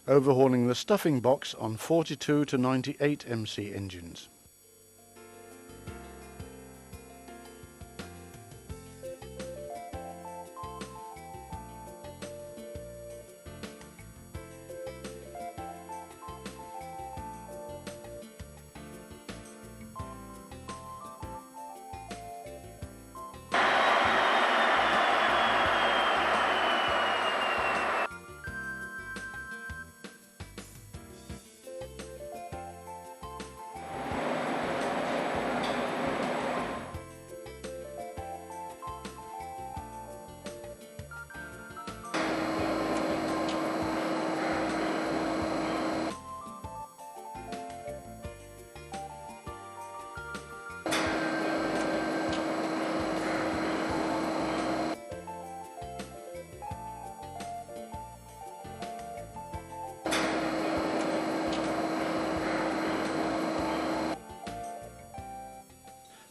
Overhauling the stuffing box on 42 to 98 MC engines.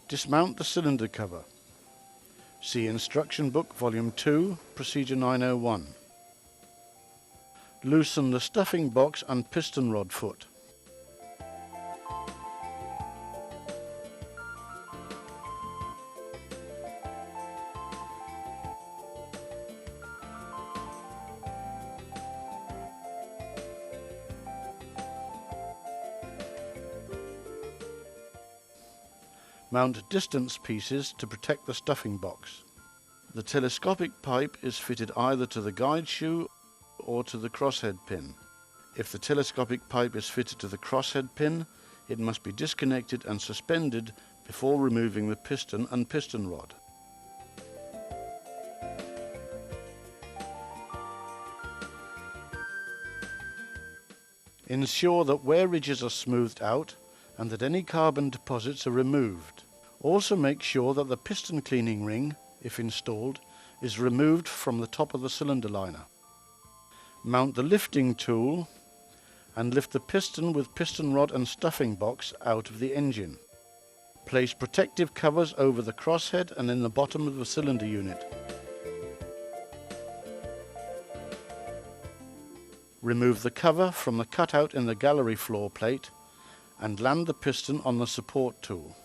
Dismount the cylinder cover. See Instruction Book Volume 2, Procedure 901. Loosen the stuffing box and piston rod foot. Mount distance pieces to protect the stuffing box. The telescopic pipe is fitted either to the guide shoe or to the crosshead pin. If the telescopic pipe is fitted to the crosshead pin, it must be disconnected and suspended before removing the piston and piston rod. Ensure that wear ridges are smoothed out and that any carbon deposits are removed. Also make sure that the piston cleaning ring, if installed, is removed from the top of the cylinder liner. Mount the lifting tool and lift the piston with piston rod and stuffing box out of the engine. Place protective covers over the crosshead and in the bottom of the cylinder unit. Remove the cover from the cutout in the gallery floor plate and land the piston on the support tool.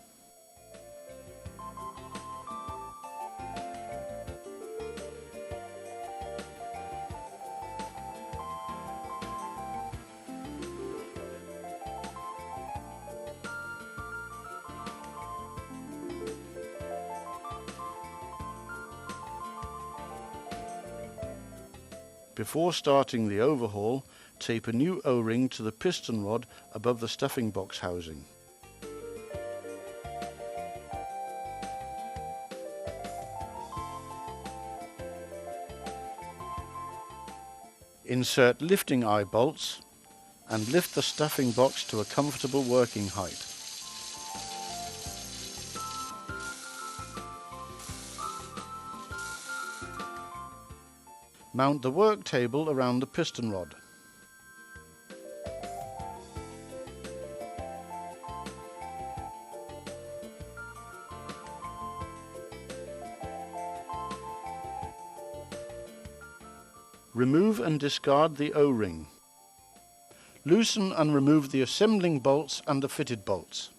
Before starting the overhaul, tape a new O-ring to the piston rod above the stuffing box housing. Insert lifting eye bolts and lift the stuffing box to a comfortable working height. Mount the work table around the piston rod. Remove and discard the O-ring. Loosen and remove the assembling bolts and the fitted bolts.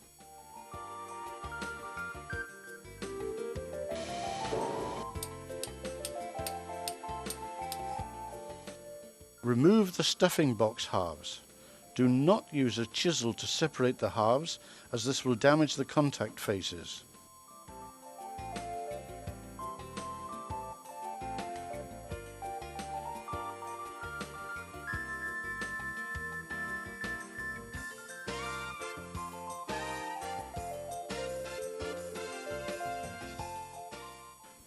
Remove the stuffing box halves. Do not use a chisel to separate the halves, as this will damage the contact faces.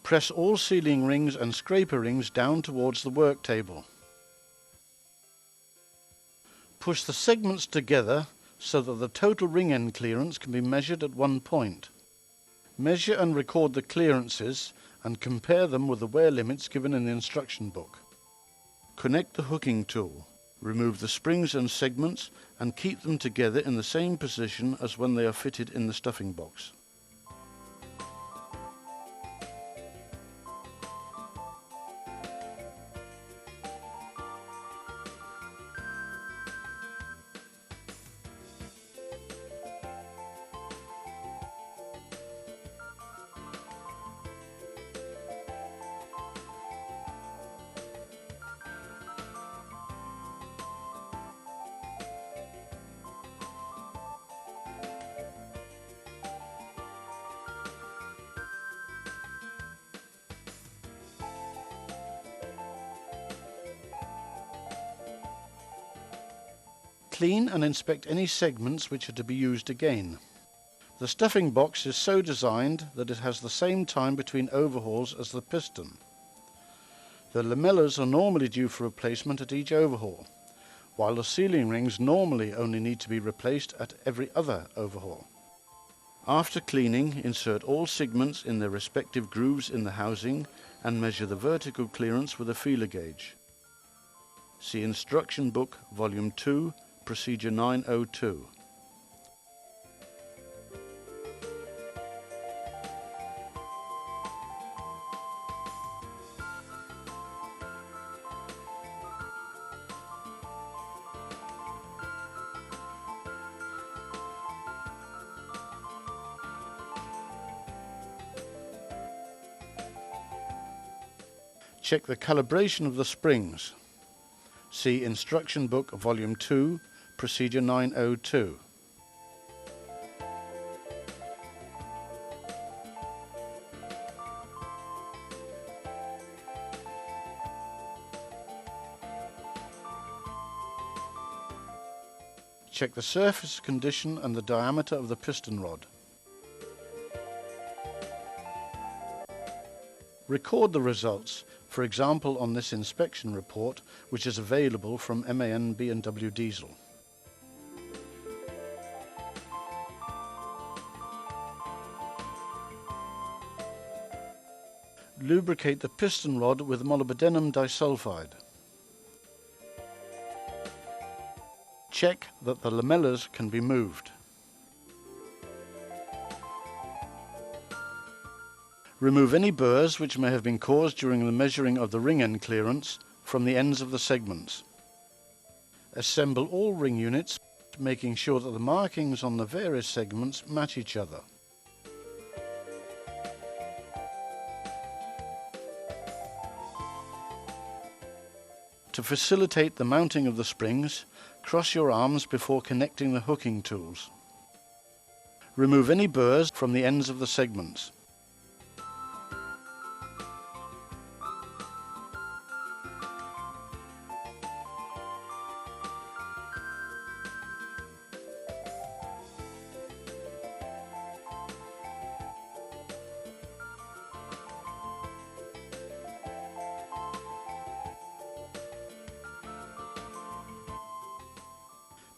Press all sealing rings and scraper rings down towards the work table. Push the segments together so that the total ring end clearance can be measured at one point. Measure and record the clearances and compare them with the wear limits given in the instruction book. Connect the hooking tool. Remove the springs and segments and keep them together in the same position as when they are fitted in the stuffing box. Clean and inspect any segments which are to be used again. The stuffing box is so designed that it has the same time between overhauls as the piston. The lamellas are normally due for replacement at each overhaul, while the sealing rings normally only need to be replaced at every other overhaul. After cleaning, insert all segments in their respective grooves in the housing and measure the vertical clearance with a feeler gauge. See Instruction Book, Volume 2, Procedure 902. Check the calibration of the springs. See Instruction Book, Volume 2, Procedure 902. Check the surface condition and the diameter of the piston rod. Record the results, for example on this inspection report, which is available from MAN B&W Diesel. Lubricate the piston rod with molybdenum disulfide. Check that the lamellas can be moved. Remove any burrs which may have been caused during the measuring of the ring end clearance from the ends of the segments. Assemble all ring units, making sure that the markings on the various segments match each other. To facilitate the mounting of the springs, cross your arms before connecting the hooking tools. Remove any burrs from the ends of the segments.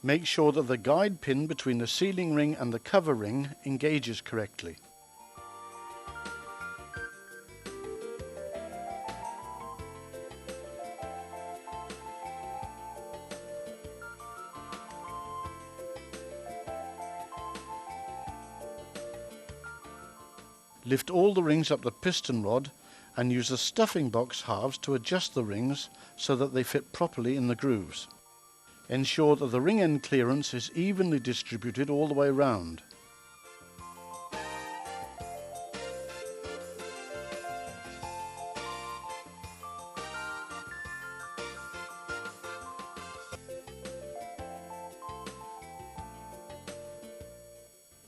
Make sure that the guide pin between the sealing ring and the cover ring engages correctly. Lift all the rings up the piston rod and use the stuffing box halves to adjust the rings so that they fit properly in the grooves. Ensure that the ring end clearance is evenly distributed all the way round.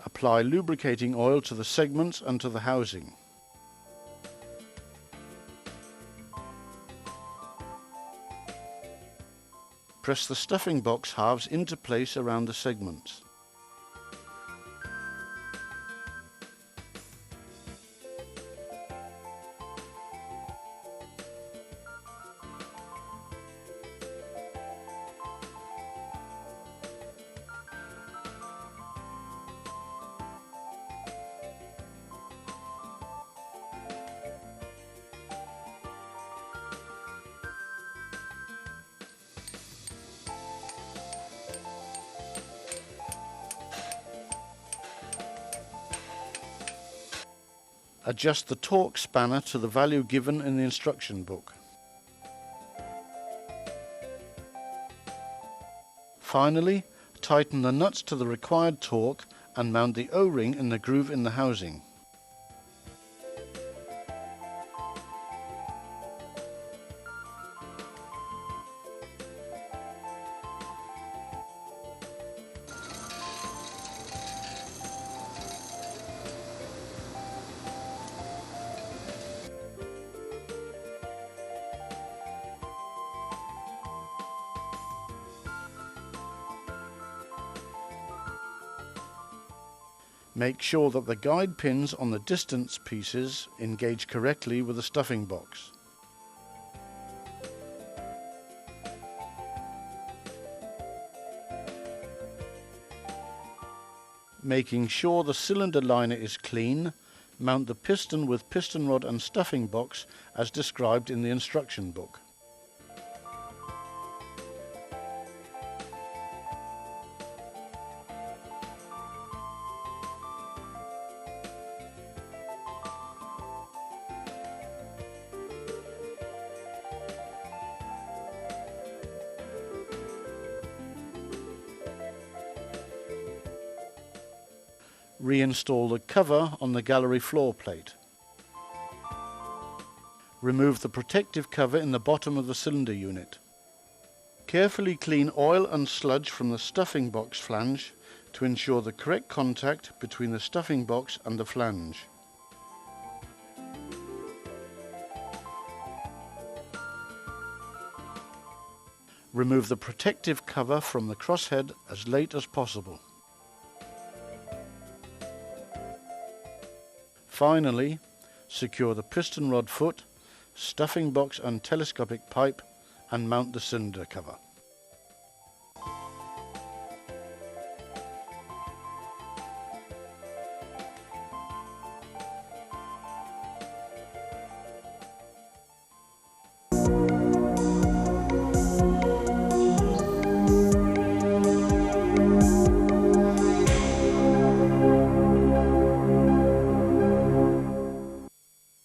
Apply lubricating oil to the segments and to the housing. Press the stuffing box halves into place around the segments. Adjust the torque spanner to the value given in the instruction book. Finally, tighten the nuts to the required torque and mount the O-ring in the groove in the housing. Make sure that the guide pins on the distance pieces engage correctly with the stuffing box. Making sure the cylinder liner is clean, mount the piston with piston rod and stuffing box as described in the instruction book. Reinstall the cover on the gallery floor plate. Remove the protective cover in the bottom of the cylinder unit. Carefully clean oil and sludge from the stuffing box flange to ensure the correct contact between the stuffing box and the flange. Remove the protective cover from the crosshead as late as possible. Finally, secure the piston rod foot, stuffing box and telescopic pipe and mount the cylinder cover.